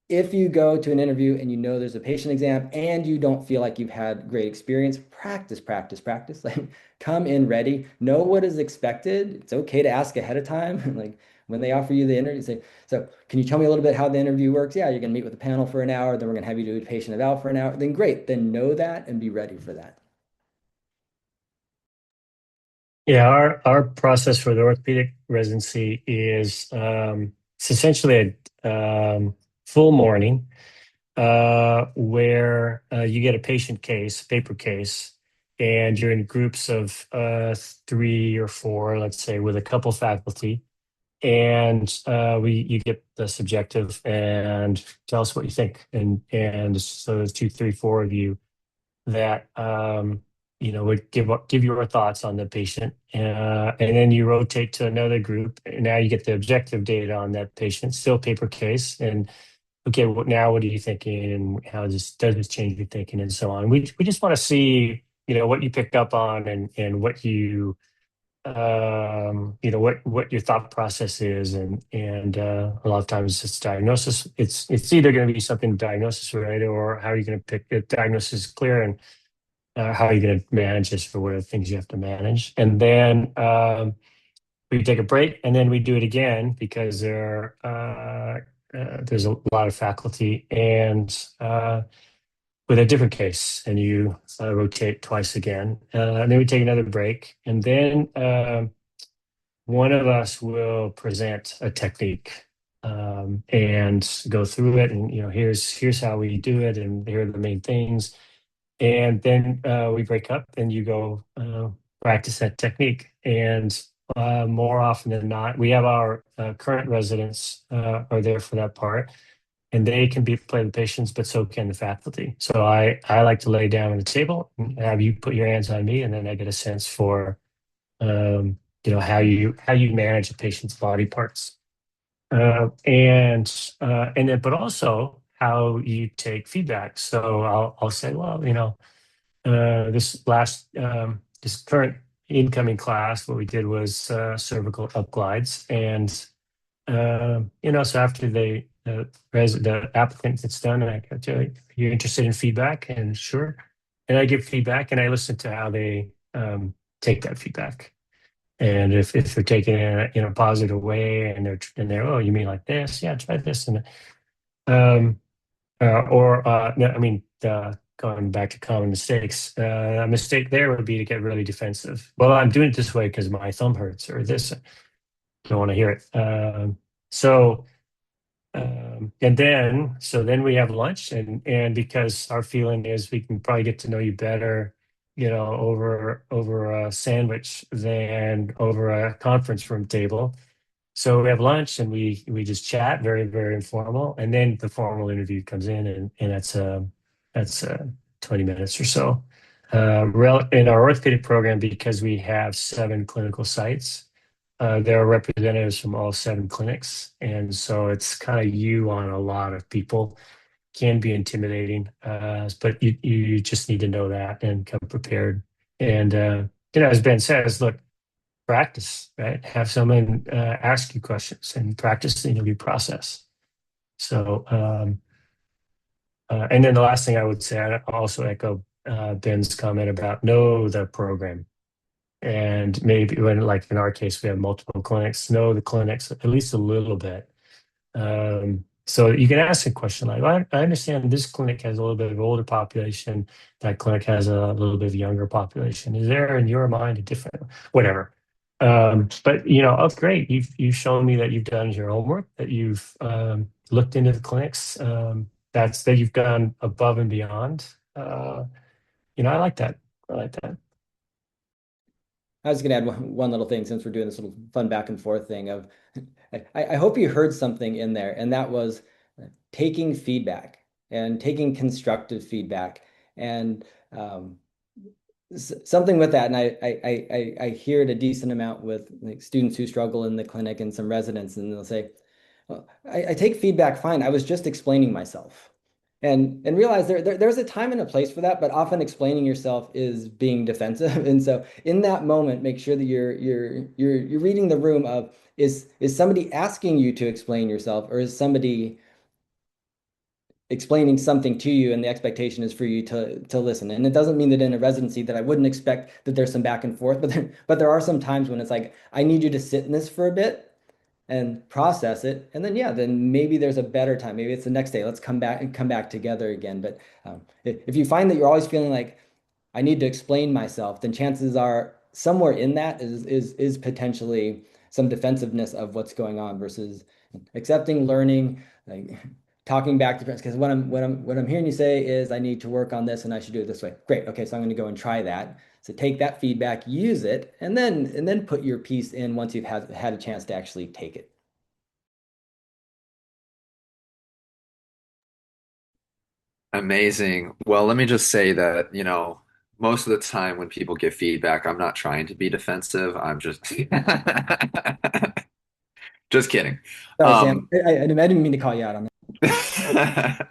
if you go to an interview and you know there's a patient exam and you don't feel like you've had great experience, practice, practice, practice. Like come in ready, know what is expected. It's okay to ask ahead of time. Like when they offer you the interview, say, so can you tell me a little bit how the interview works? Yeah, you're going to meet with the panel for an hour, then we're going to have you do a patient eval for an hour. Then great, then know that and be ready for that. Yeah, our process for the orthopedic residency is it's essentially a full morning where you get a patient case, paper case, and you're in groups of 3 or 4, let's say, with a couple faculty, and you get the subjective and tell us what you think, and so there's 2, 3, 4 of you that would give your thoughts on the patient, and then you rotate to another group, and now you get the objective data on that patient, still paper case, and okay, now what are you thinking, and how does this change your thinking, and so on. We just want to see what you pick up on, and what what your thought process is, and a lot of times it's diagnosis. It's either going to be something diagnosis related, or how are you going to pick if diagnosis is clear, and how are you going to manage this for what are the things you have to manage. And then we take a break, and then we do it again because there's a lot of faculty, and with a different case, and you rotate twice again. And then we take another break, and then one of us will present a technique, and go through it, and here's how we do it, and here are the main things. And then we break up, and you go practice that technique. And more often than not, we have our current residents are there for that part, and they can play the patients, but so can the faculty. So I like to lay down on the table and have you put your hands on me, and then I get a sense for how you manage a patient's body parts, and then but also how you take feedback. So I'll say, well, this current incoming class, what we did was cervical upglides, and so after the applicant gets done, and I go, you're interested in feedback, and sure, and I give feedback, and I listen to how they take that feedback, and if they're taking it in a positive way, and they're oh, you mean like this, yeah, try this, and no, I mean, going back to common mistakes, a mistake there would be to get really defensive. Well, I'm doing it this way because my thumb hurts, or this. Don't want to hear it. And then we have lunch, and because our feeling is we can probably get to know you better, over a sandwich than over a conference room table. So we have lunch, and we just chat, very, very informal, and then the formal interview comes in, and that's 20 minutes or so. In our orthopedic program, because we have 7 clinical sites, there are representatives from all 7 clinics, and so it's kind of you on a lot of people. Can be intimidating, but you just need to know that and come prepared. And as Ben says, look, practice, right? Have someone ask you questions and practice the interview process. So, and then the last thing I would say, I also echo Ben's comment about know the program. And maybe when, like in our case, we have multiple clinics, know the clinics at least a little bit. So you can ask a question like, I understand this clinic has a little bit of older population, that clinic has a little bit of younger population. Is there in your mind a different, whatever? But oh, great. You've shown me that you've done your homework, that you've looked into the clinics, that you've gone above and beyond. I like that. I like that. I was going to add one little thing since we're doing this little fun back and forth thing of I hope you heard something in there, and that was taking feedback and taking constructive feedback and something with that. And I hear it a decent amount with like students who struggle in the clinic and some residents, and they'll say, well, I take feedback fine. I was just explaining myself. And realize there's a time and a place for that, but often explaining yourself is being defensive. And so in that moment, make sure that you're reading the room of is somebody asking you to explain yourself, or is somebody explaining something to you and the expectation is for you to listen. And it doesn't mean that in a residency that I wouldn't expect that there's some back and forth, but there are some times when it's like, I need you to sit in this for a bit and process it. And then, yeah, then maybe there's a better time. Maybe it's the next day. Let's come back together again. But if you find that you're always feeling like I need to explain myself, then chances are somewhere in that is potentially some defensiveness of what's going on versus accepting, learning, like talking back to friends. Because what I'm hearing you say is I need to work on this and I should do it this way. Great. Okay, so I'm going to go and try that. So take that feedback, use it, and then put your piece in once you've had a chance to actually take it. Amazing. Well, let me just say that, most of the time when people give feedback, I'm not trying to be defensive. I'm just just kidding. Sorry, Sam. Um, I didn't mean to call you out on that.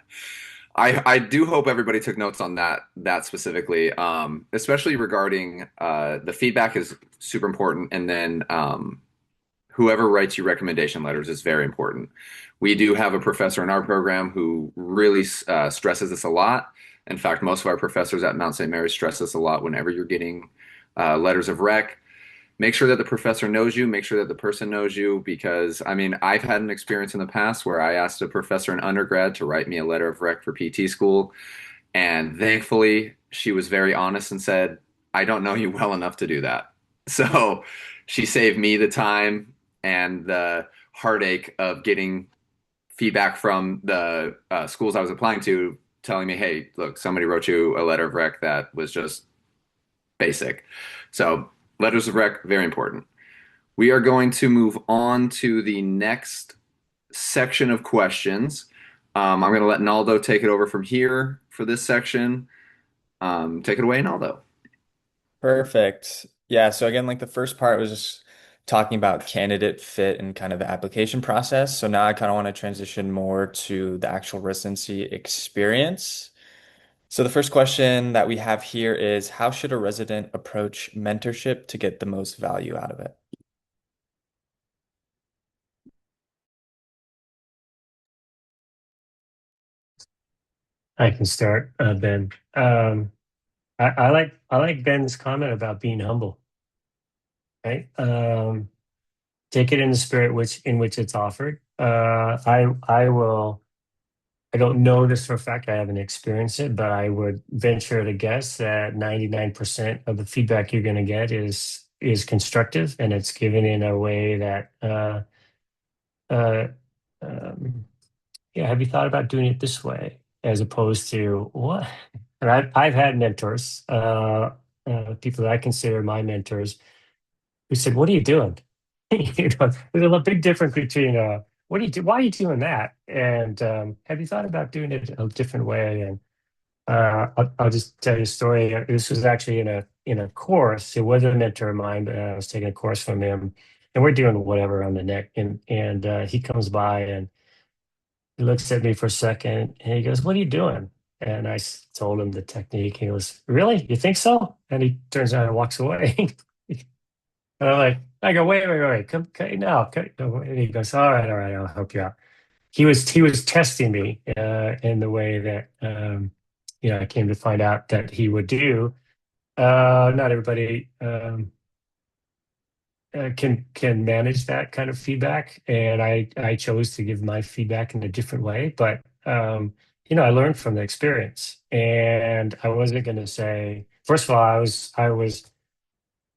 I do hope everybody took notes on that specifically, especially regarding the feedback is super important, and then whoever writes you recommendation letters is very important. We do have a professor in our program who really stresses this a lot. In fact, most of our professors at Mount St. Mary's stress this a lot whenever you're getting letters of rec. Make sure that the professor knows you, make sure that the person knows you, because I mean, I've had an experience in the past where I asked a professor in undergrad to write me a letter of rec for PT school, and thankfully she was very honest and said, I don't know you well enough to do that. So she saved me the time and the heartache of getting feedback from the schools I was applying to, telling me, hey, look, somebody wrote you a letter of rec that was just basic. So letters of rec, very important. We are going to move on to the next section of questions. I'm going to let Naldo take it over from here for this section. Take it away, Naldo. Perfect. Yeah, so again, like the first part was just talking about candidate fit and kind of the application process. So now I kind of want to transition more to the actual residency experience. So the first question that we have here is how should a resident approach mentorship to get the most value out of it? I can start, Ben. I like Ben's comment about being humble, right? Take it in the spirit in which it's offered. I don't know this for a fact. I haven't experienced it, but I would venture to guess that 99% of the feedback you're going to get is constructive, and it's given in a way that uh, um, yeah, have you thought about doing it this way as opposed to what? And I've had mentors, people that I consider my mentors, who said, "What are you doing?" There's a big difference between what do you do? Why are you doing that? And have you thought about doing it a different way? And I'll just tell you a story. This was actually in a course. It wasn't a mentor of mine, but I was taking a course from him, and we're doing whatever on the neck. And he comes by and he looks at me for a second, and he goes, "What are you doing?" And I told him the technique. He goes, "Really? You think so?" And he turns around and walks away. And I go, wait, come now. And he goes, all right, I'll help you out. He was testing me in the way that I came to find out that he would do. Not everybody can manage that kind of feedback, and I chose to give my feedback in a different way. But I learned from the experience, and I wasn't going to say. First of all, I was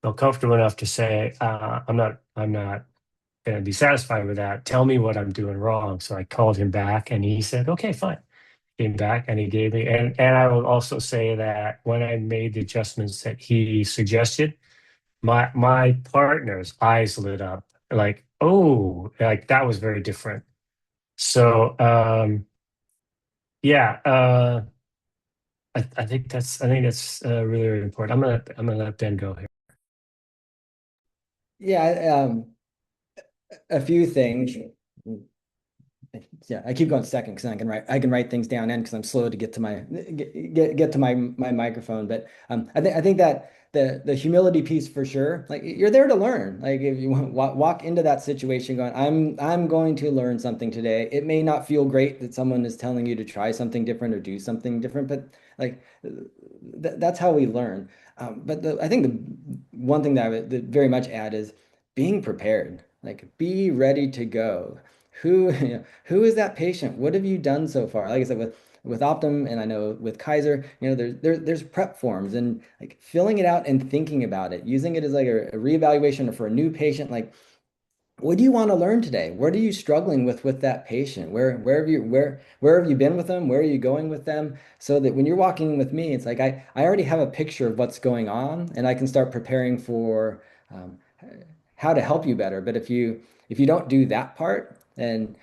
felt comfortable enough to say I'm not going to be satisfied with that. Tell me what I'm doing wrong. So I called him back, and he said, "Okay, fine." Came back, and he gave me, and I will also say that when I made the adjustments that he suggested, my partner's eyes lit up like, oh, like that was very different. So yeah, I think that's really, really important. I'm gonna let Ben go here. Yeah, a few things. Yeah, I keep going second because I can write things down and because I'm slow to get to my microphone. But I think that the humility piece for sure, like you're there to learn. Like if you walk into that situation going, I'm going to learn something today. It may not feel great that someone is telling you to try something different or do something different, but like that's how we learn. But I think the one thing that I would that very much add is being prepared. Like be ready to go. Who who is that patient? What have you done so far? Like I said, with Optum, and I know with Kaiser, there's prep forms and like filling it out and thinking about it, using it as like a reevaluation for a new patient. Like, what do you want to learn today? What are you struggling with that patient? Where have you been with them? Where are you going with them? So that when you're walking with me, it's like I already have a picture of what's going on, and I can start preparing for um, how to help you better. But if you don't do that part, then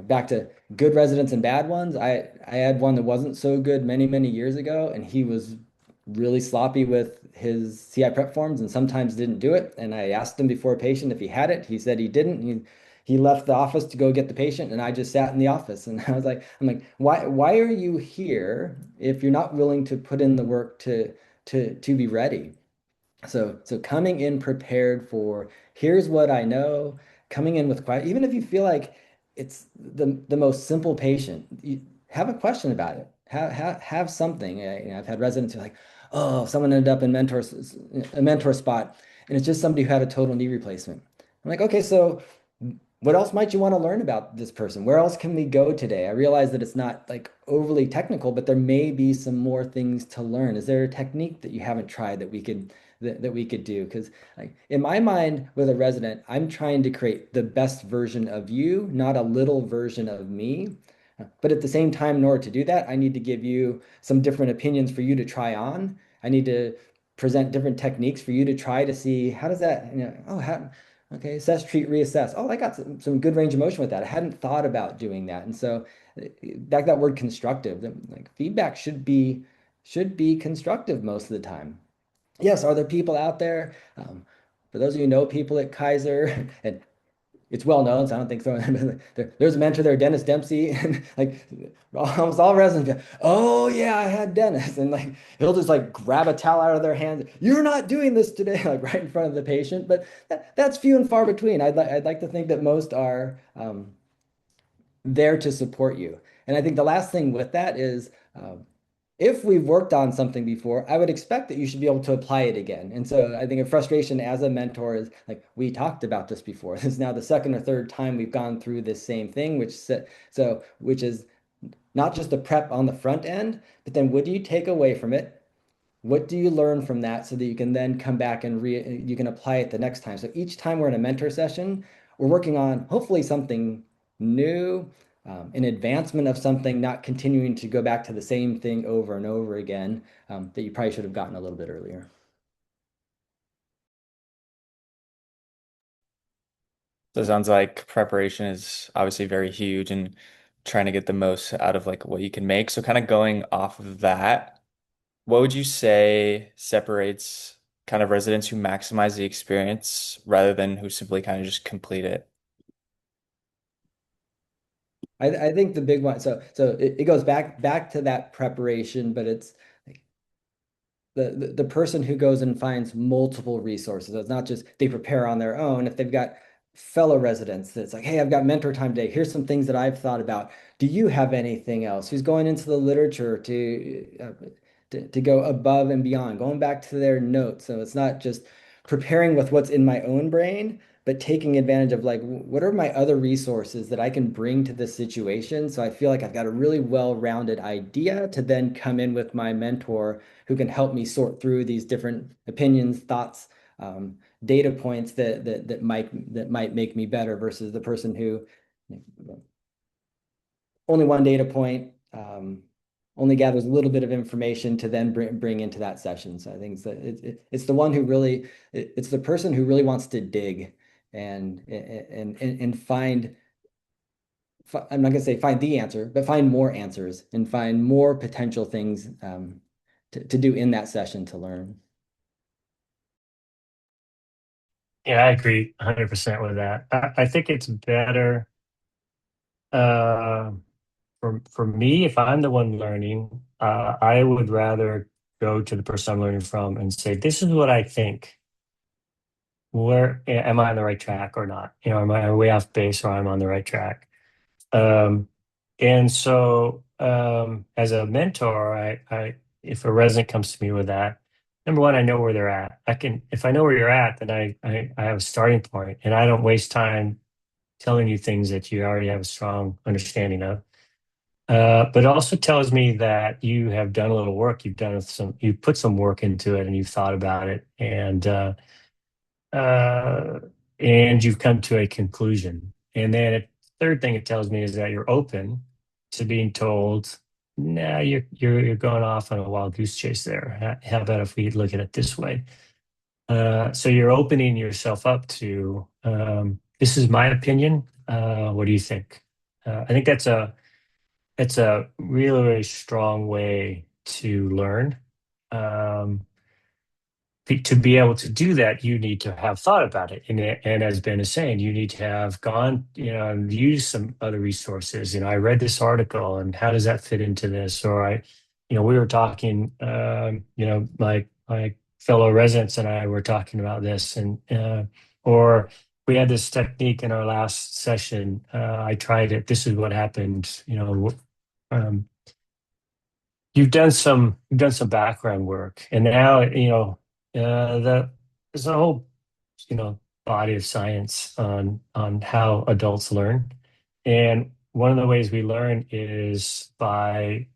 back to good residents and bad ones. I had one that wasn't so good many years ago, and he was really sloppy with his CI prep forms and sometimes didn't do it. And I asked him before a patient if he had it. He said he didn't. He left the office to go get the patient, and I just sat in the office. And I'm like, why are you here if you're not willing to put in the work to be ready? So coming in prepared for here's what I know, coming in with quiet, even if you feel like it's the most simple patient, you have a question about it. Have something. I've had residents who are like, oh, someone ended up in a mentor spot, and it's just somebody who had a total knee replacement. I'm like, okay, so what else might you want to learn about this person? Where else can we go today? I realize that it's not like overly technical, but there may be some more things to learn. Is there a technique that you haven't tried that we could do? Because like in my mind, with a resident, I'm trying to create the best version of you, not a little version of me. But at the same time, in order to do that, I need to give you some different opinions for you to try on. I need to present different techniques for you to try to see how does that, okay, assess, treat, reassess. Oh, I got some good range of motion with that. I hadn't thought about doing that. And so back that word constructive, like feedback should be constructive most of the time. Yes, are there people out there? For those of you who know people at Kaiser, and it's well known, so I don't think so. There's a mentor there, Dennis Dempsey, and like almost all residents go, oh yeah, I had Dennis, and like he'll just like grab a towel out of their hands. You're not doing this today, like right in front of the patient. But that's few and far between. I'd like to think that most are there to support you. And I think the last thing with that is. If we've worked on something before, I would expect that you should be able to apply it again. And so I think a frustration as a mentor is like, we talked about this before. This is now the second or third time we've gone through this same thing, which is not just the prep on the front end, but then what do you take away from it? What do you learn from that so that you can then come back and you can apply it the next time? So each time we're in a mentor session, we're working on hopefully something new, an advancement of something, not continuing to go back to the same thing over and over again, that you probably should have gotten a little bit earlier. So it sounds like preparation is obviously very huge and trying to get the most out of like what you can make. So kind of going off of that, what would you say separates kind of residents who maximize the experience rather than who simply kind of just complete it? I think the big one, so it goes back to that preparation, but it's the person who goes and finds multiple resources. So it's not just they prepare on their own. If they've got fellow residents that's like, hey, I've got mentor time today. Here's some things that I've thought about. Do you have anything else? Who's going into the literature to go above and beyond, going back to their notes. So it's not just preparing with what's in my own brain, but taking advantage of like what are my other resources that I can bring to this situation. So I feel like I've got a really well-rounded idea to then come in with my mentor who can help me sort through these different opinions, thoughts, data points that might make me better versus the person who only one data point, only gathers a little bit of information to then bring into that session. So I think it's the one who really, it's the person who really wants to dig and find, I'm not going to say find the answer, but find more answers and find more potential things to do in that session to learn. Yeah, I agree 100% with that. I think it's better uh, for me, if I'm the one learning, I would rather go to the person I'm learning from and say, "This is what I think. Where am I on the right track or not? You know, am I way off base or I'm on the right track?" Um, and so, as a mentor, if a resident comes to me with that, number one, I know where they're at. If I know where you're at, then I have a starting point, and I don't waste time telling you things that you already have a strong understanding of. But it also tells me that you have done a little work. You've put some work into it, and you've thought about it, uh, and you've come to a conclusion. And then third thing it tells me is that you're open to being told, "Nah, you're going off on a wild goose chase there. How about if we look at it this way?" So you're opening yourself up to, this is my opinion. What do you think? I think it's a really, really strong way to learn. Um, to be able to do that, you need to have thought about it. And as Ben is saying, you need to have gone, and used some other resources. I read this article and how does that fit into this? Or we were talking, my fellow residents and I were talking about this or we had this technique in our last session. I tried it. This is what happened. Um, you've done some background work, and now there's a whole body of science on how adults learn, and one of the ways we learn is by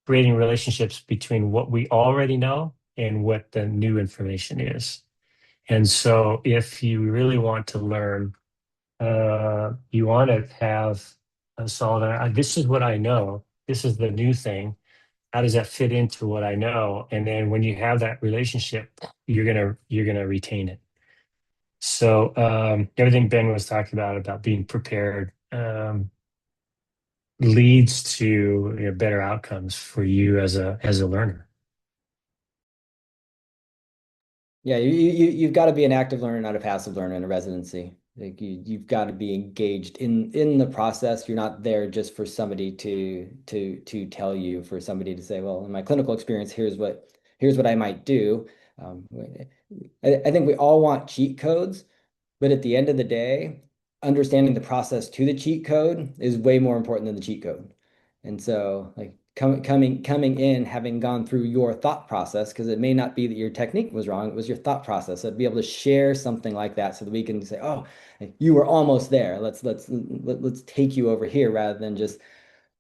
creating relationships between what we already know and what the new information is. And so, if you really want to learn, you want to have a solid. This is what I know. This is the new thing. How does that fit into what I know? And then when you have that relationship, you're gonna retain it. So everything Ben was talking about being prepared, leads to better outcomes for you as a learner. Yeah, you've got to be an active learner, not a passive learner in a residency. Like you've got to be engaged in the process. You're not there just for somebody to tell you, for somebody to say, well, in my clinical experience, here's what I might do. Um, I think we all want cheat codes, but at the end of the day, understanding the process to the cheat code is way more important than the cheat code. And so, like coming in, having gone through your thought process, because it may not be that your technique was wrong, it was your thought process. So to be able to share something like that, so that we can say, "Oh, you were almost there. Let's take you over here," rather than just,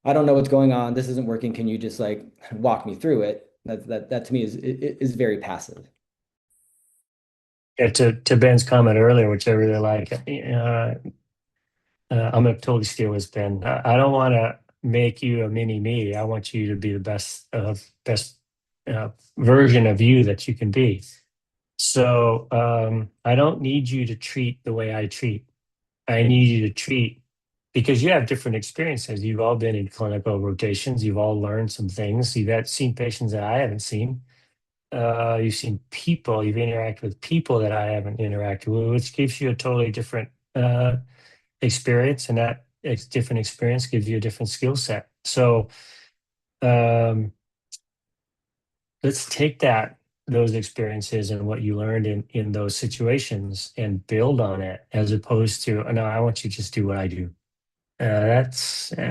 "I don't know what's going on. This isn't working. Can you just like walk me through it?" That to me is very passive. Yeah, to Ben's comment earlier, which I really like. I'm going to totally steal his Ben. I don't want to make you a mini me. I want you to be the best version of you that you can be. So I don't need you to treat the way I treat. I need you to treat because you have different experiences. You've all been in clinical rotations. You've all learned some things. You've seen patients that I haven't seen. You've seen people. You've interacted with people that I haven't interacted with, which gives you a totally different experience, and that different experience gives you a different skill set. So um, let's take those experiences and what you learned in those situations and build on it, as opposed to, "Oh, no, I want you to just do what I do." That's